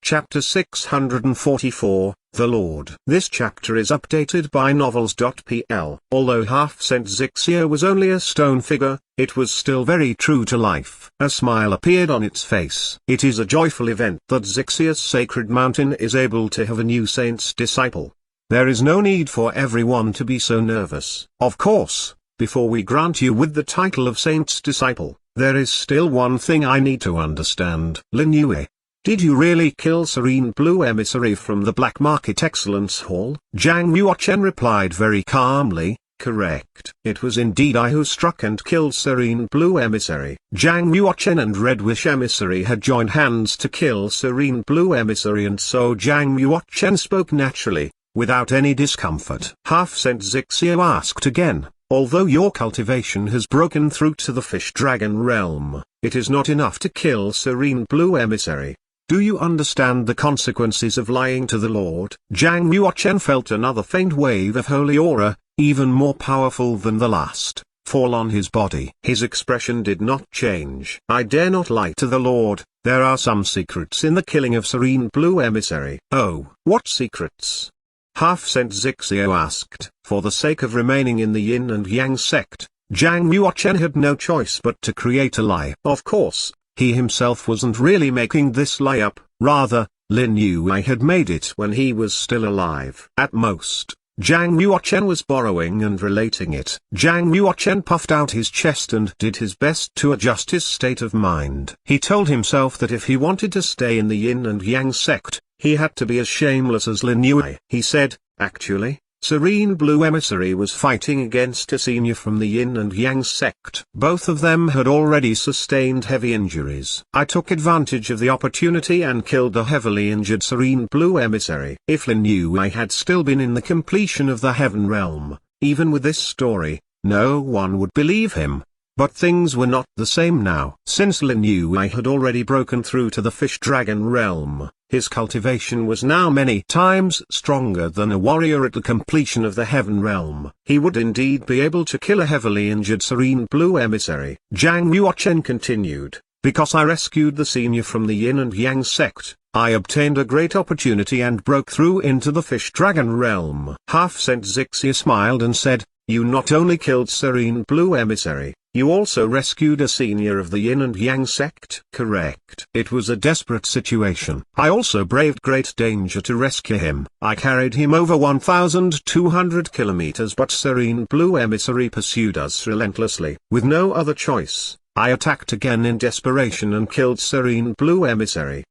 Chapter 644, The Lord. This chapter is updated by Novels.pl. Although half-cent Zixia was only a stone figure, it was still very true to life. A smile appeared on its face. It is a joyful event that Zixia's sacred mountain is able to have a new saint's disciple. There is no need for everyone to be so nervous. Of course, before we grant you with the title of saint's disciple, there is still one thing I need to understand. Lin Yue, did you really kill Serene Blue Emissary from the Black Market Excellence Hall? Zhang Yuochen replied very calmly, correct. It was indeed I who struck and killed Serene Blue Emissary. Zhang Yuochen and Red Wish Emissary had joined hands to kill Serene Blue Emissary, and so Zhang Yuochen spoke naturally, without any discomfort. Half-cent Zixia asked again, although your cultivation has broken through to the Fish Dragon realm, it is not enough to kill Serene Blue Emissary. Do you understand the consequences of lying to the Lord? Zhang Yuochen felt another faint wave of holy aura, even more powerful than the last, fall on his body. His expression did not change. I dare not lie to the Lord. There are some secrets in the killing of Serene Blue Emissary. Oh, what secrets? Half-cent Zixia asked. For the sake of remaining in the Yin and Yang sect, Zhang Yuochen had no choice but to create a lie. Of course, he himself wasn't really making this lie up, rather, Lin Yue had made it when he was still alive. At most, Zhang Yuochen was borrowing and relating it. Zhang Yuochen puffed out his chest and did his best to adjust his state of mind. He told himself that if he wanted to stay in the Yin and Yang sect, he had to be as shameless as Lin Yue. He said, actually, Serene Blue Emissary was fighting against a senior from the Yin and Yang sect. Both of them had already sustained heavy injuries. I took advantage of the opportunity and killed the heavily injured Serene Blue Emissary. If Lin Yue had still been in the completion of the Heaven Realm, even with this story, no one would believe him. But things were not the same now. Since Lin Yue had already broken through to the Fish Dragon realm, his cultivation was now many times stronger than a warrior at the completion of the Heaven Realm. He would indeed be able to kill a heavily injured Serene Blue Emissary. Zhang Yuochen continued, because I rescued the senior from the Yin and Yang sect, I obtained a great opportunity and broke through into the Fish Dragon realm. Half-cent Zixia smiled and said, you not only killed Serene Blue Emissary, you also rescued a senior of the Yin and Yang sect? Correct. It was a desperate situation. I also braved great danger to rescue him. I carried him over 1,200 kilometers, but Serene Blue Emissary pursued us relentlessly. With no other choice, I attacked again in desperation and killed Serene Blue Emissary.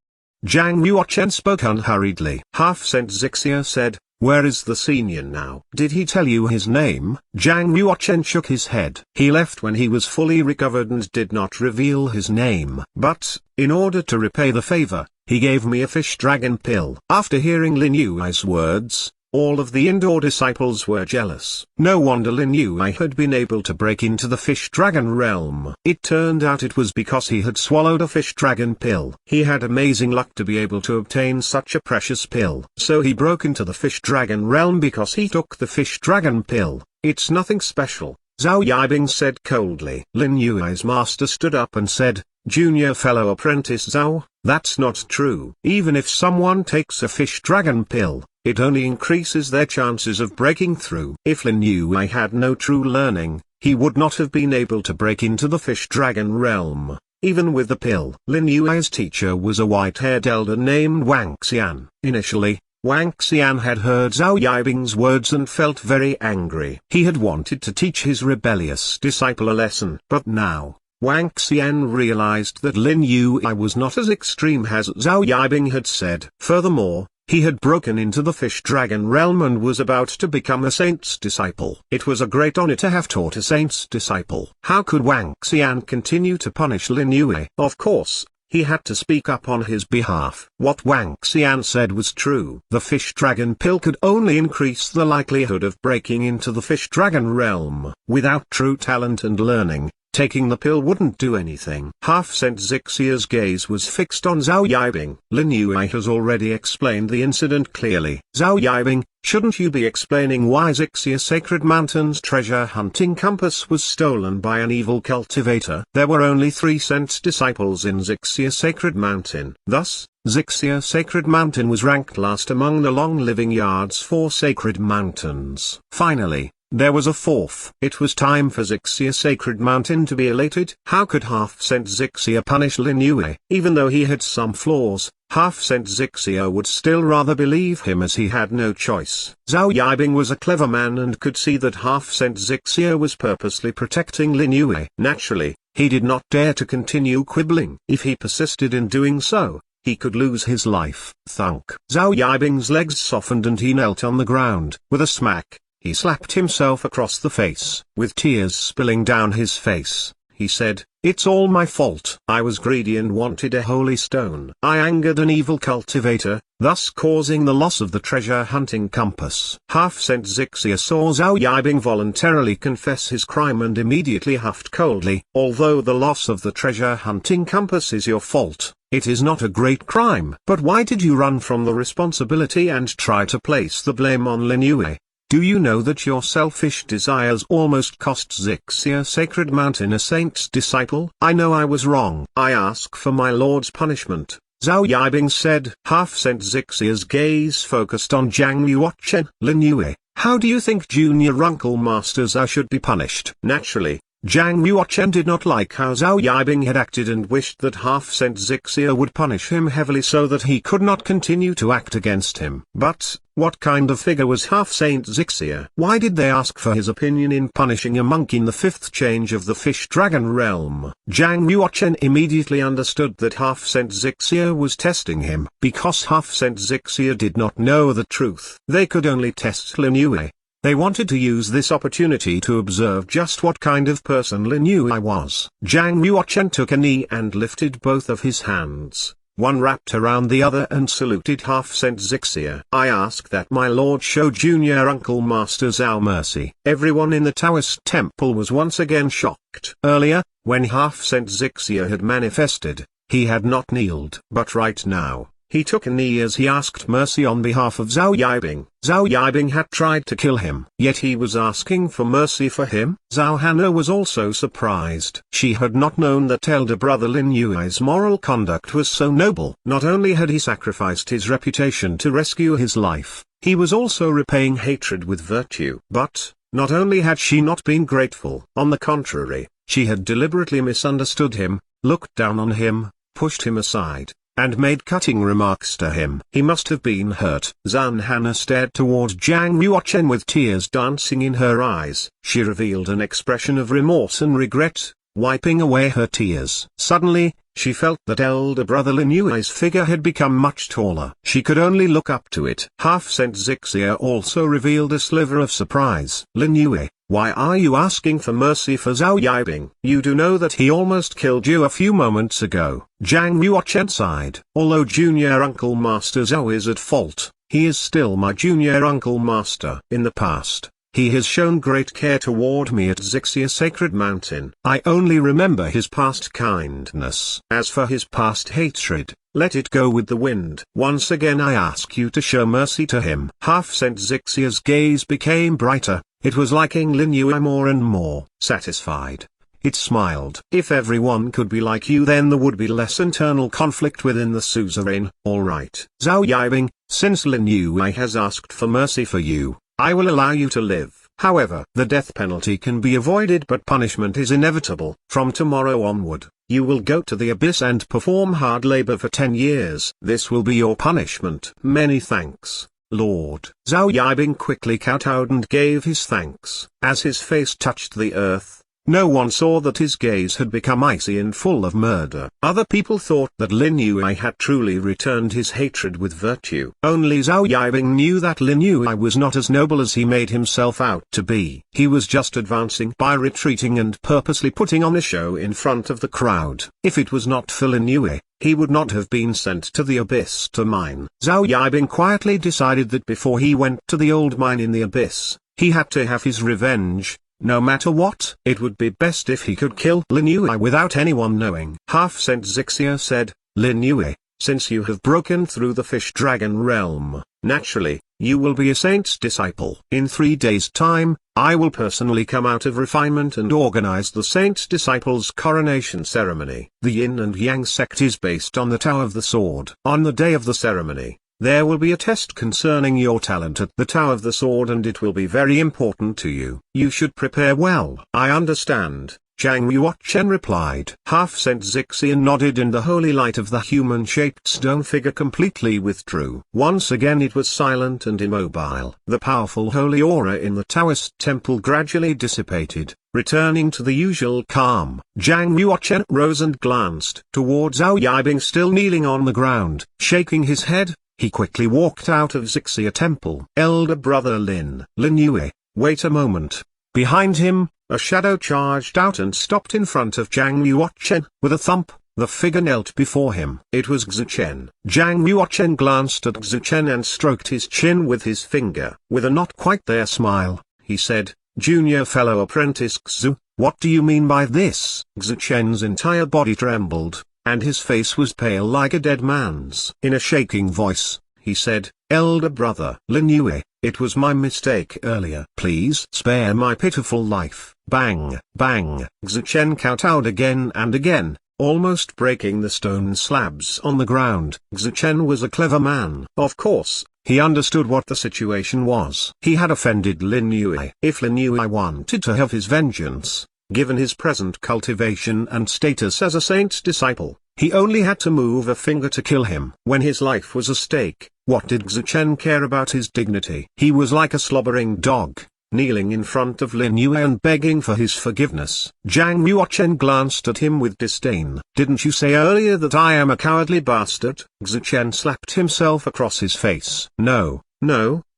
Zhang Yuochen spoke unhurriedly. Half-cent Zixia said, where is the senior now? Did he tell you his name? Zhang Yuochen shook his head. He left when he was fully recovered and did not reveal his name. But, in order to repay the favor, he gave me a fish dragon pill. After hearing Lin Yue's words, all of the indoor disciples were jealous. No wonder Lin Yue had been able to break into the Fish Dragon realm. It turned out it was because he had swallowed a fish dragon pill. He had amazing luck to be able to obtain such a precious pill. So he broke into the Fish Dragon realm because he took the fish dragon pill. It's nothing special, Zhao Yibing said coldly. Lin Yue's master stood up and said, Junior fellow apprentice Zhao, that's not true. Even if someone takes a fish dragon pill, it only increases their chances of breaking through. If Lin Yue had no true learning, he would not have been able to break into the Fish Dragon realm, even with the pill. Lin Yue's teacher was a white-haired elder named Wang Xian. Initially, Wang Xian had heard Zhao Yibing's words and felt very angry. He had wanted to teach his rebellious disciple a lesson. But now, Wang Xian realized that Lin Yue was not as extreme as Zhao Yibing had said. Furthermore, he had broken into the Fish Dragon realm and was about to become a saint's disciple. It was a great honor to have taught a saint's disciple. How could Wang Xian continue to punish Lin Yue? Of course, he had to speak up on his behalf. What Wang Xian said was true. The Fish Dragon pill could only increase the likelihood of breaking into the Fish Dragon realm. Without true talent and learning, Taking the pill wouldn't do anything. Half-Cent Xixia's gaze was fixed on Zhao Yibing. Lin Yue has already explained the incident clearly. Zhao Yibing, shouldn't you be explaining why Xixia Sacred Mountain's treasure hunting compass was stolen by an evil cultivator? There were only 3 Cent disciples in Xixia Sacred Mountain. Thus, Xixia Sacred Mountain was ranked last among the long-living yards for sacred mountains. Finally, there was a 4th. It was time for Xixia Sacred Mountain to be elated. How could Half-Cent Xixia punish Lin Yue? Even though he had some flaws, Half-Cent Xixia would still rather believe him as he had no choice. Zhao Yibing was a clever man and could see that Half-Cent Xixia was purposely protecting Lin Yue. Naturally, he did not dare to continue quibbling. If he persisted in doing so, he could lose his life. Thunk. Zhao Yibing's legs softened and he knelt on the ground. With a smack, he slapped himself across the face. With tears spilling down his face, he said, "It's all my fault. I was greedy and wanted a holy stone. I angered an evil cultivator, thus causing the loss of the treasure hunting compass." Half-Cent Xixia saw Zhao Yibing voluntarily confess his crime and immediately huffed coldly. "Although the loss of the treasure hunting compass is your fault, it is not a great crime. But why did you run from the responsibility and try to place the blame on Lin Yue? Do you know that your selfish desires almost cost Xixia Sacred Mountain a saint's disciple? I know I was wrong. I ask for my lord's punishment," Zhao Yibing said. Half-Cent Xixia's gaze focused on Zhang Yuochen. "Lin Yue, how do you think Junior Uncle Master Zhao should be punished?" Naturally, Zhang Yuochen did not like how Zhao Yibing had acted and wished that Half-Cent Xixia would punish him heavily so that he could not continue to act against him. But, what kind of figure was Half-Cent Xixia? Why did they ask for his opinion in punishing a monk in the 5th change of the Fish Dragon realm? Zhang Yuochen immediately understood that Half-Cent Xixia was testing him. Because Half-Cent Xixia did not know the truth, they could only test Lin Yue. They wanted to use this opportunity to observe just what kind of person Lin Yue was. Zhang Yuochen took a knee and lifted both of his hands, one wrapped around the other, and saluted Half-Cent Xixia. "I ask that my lord show Junior Uncle Master Zhao mercy." Everyone in the Taoist temple was once again shocked. Earlier, when Half-Cent Xixia had manifested, he had not kneeled. But right now, he took a knee as he asked mercy on behalf of Zhao Yibing. Zhao Yibing had tried to kill him, yet he was asking for mercy for him. Zhao Hana was also surprised. She had not known that elder brother Lin Yue's moral conduct was so noble. Not only had he sacrificed his reputation to rescue his life, he was also repaying hatred with virtue. But, not only had she not been grateful, on the contrary, she had deliberately misunderstood him, looked down on him, pushed him aside, and made cutting remarks to him. He must have been hurt. Zhao Hana stared toward Zhang Yuochen with tears dancing in her eyes. She revealed an expression of remorse and regret, wiping away her tears. Suddenly, she felt that elder brother Lin Yue's figure had become much taller. She could only look up to it. Half-Cent Xixia also revealed a sliver of surprise. "Lin Yue, why are you asking for mercy for Zhao Yibing? You do know that he almost killed you a few moments ago." Zhang Yuochen sighed. "Although Junior Uncle Master Zhao is at fault, he is still my Junior Uncle Master. In the past, he has shown great care toward me at Xixia Sacred Mountain. I only remember his past kindness. As for his past hatred, let it go with the wind. Once again I ask you to show mercy to him." Half-Cent Xixia's gaze became brighter. It was liking Lin Yue more and more. Satisfied, it smiled. "If everyone could be like you, then there would be less internal conflict within the suzerain." "Alright, Zhao Yibing, since Lin Yue has asked for mercy for you, I will allow you to live. However, the death penalty can be avoided, but punishment is inevitable. From tomorrow onward, you will go to the abyss and perform hard labor for 10 years. This will be your punishment." "Many thanks, Lord." Zhao Yibing quickly kowtowed and gave his thanks. As his face touched the earth, no one saw that his gaze had become icy and full of murder. Other people thought that Lin Yue had truly returned his hatred with virtue. Only Zhao Yibing knew that Lin Yue was not as noble as he made himself out to be. He was just advancing by retreating and purposely putting on a show in front of the crowd. If it was not for Lin Yue, he would not have been sent to the abyss to mine. Zhao Yibing quietly decided that before he went to the old mine in the abyss, he had to have his revenge. no matter what. It would be best if he could kill Lin Yue without anyone knowing. Half-Cent Zixia said, Lin Yue, since you have broken through the fish dragon realm, naturally, you will be a saint's disciple. In 3 days' time, I will personally come out of refinement and organize the saint's disciples' coronation ceremony. The Yin and Yang sect is based on the Tower of the Sword. On the day of the ceremony, there will be a test concerning your talent at the Tower of the Sword, and it will be very important to you. You should prepare well. I understand, Zhang Yuochen replied. Half-Cent Zixia nodded, and the holy light of the human-shaped stone figure completely withdrew. Once again it was silent and immobile. The powerful holy aura in the Taoist temple gradually dissipated, returning to the usual calm. Zhang Yuochen rose and glanced towards Zhao Yibing, still kneeling on the ground. Shaking his head, he quickly walked out of Zixia temple. Elder brother Lin Yue, wait a moment. Behind him, a shadow charged out and stopped in front of Zhang Yuochen. With a thump, the figure knelt before him. It was Xichen. Zhang Yuochen glanced at Xichen and stroked his chin with his finger. With a not quite there smile, he said, Junior fellow apprentice Xu, what do you mean by this? Xichen's entire body trembled, and his face was pale like a dead man's. In a shaking voice, he said, Elder brother Lin Yue, it was my mistake earlier. Please spare my pitiful life. Bang, bang. Xichen kowtowed again and again, almost breaking the stone slabs on the ground. Xichen was a clever man. Of course, he understood what the situation was. He had offended Lin Yue. If Lin Yue wanted to have his vengeance, given his present cultivation and status as a saint's disciple, he only had to move a finger to kill him. When his life was at stake, what did Xichen care about his dignity? He was like a slobbering dog, kneeling in front of Lin Yue and begging for his forgiveness. Zhang Yuochen glanced at him with disdain. Didn't you say earlier that I am a cowardly bastard? Xichen slapped himself across his face. No,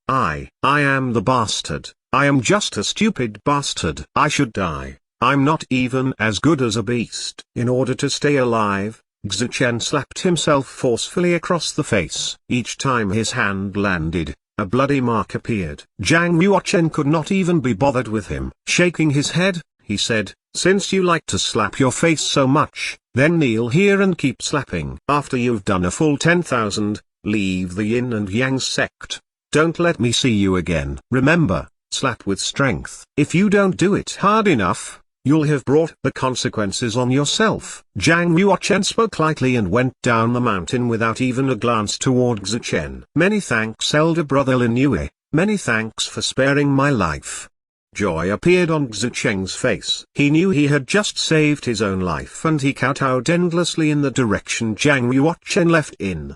I am the bastard. I am just a stupid bastard. I should die. I'm not even as good as a beast. In order to stay alive, Xichen slapped himself forcefully across the face. Each time his hand landed, a bloody mark appeared. Zhang Yuochen could not even be bothered with him. Shaking his head, he said, since you like to slap your face so much, then kneel here and keep slapping. After you've done a full 10,000, leave the Yin and Yang sect. Don't let me see you again. Remember, slap with strength. If you don't do it hard enough, you'll have brought the consequences on yourself. Zhang Yuochen spoke lightly and went down the mountain without even a glance toward Xichen. Many thanks, elder brother Lin Yue. Many thanks for sparing my life. Joy appeared on Xichen's face. He knew he had just saved his own life, and he kowtowed endlessly in the direction Zhang Yuochen left in.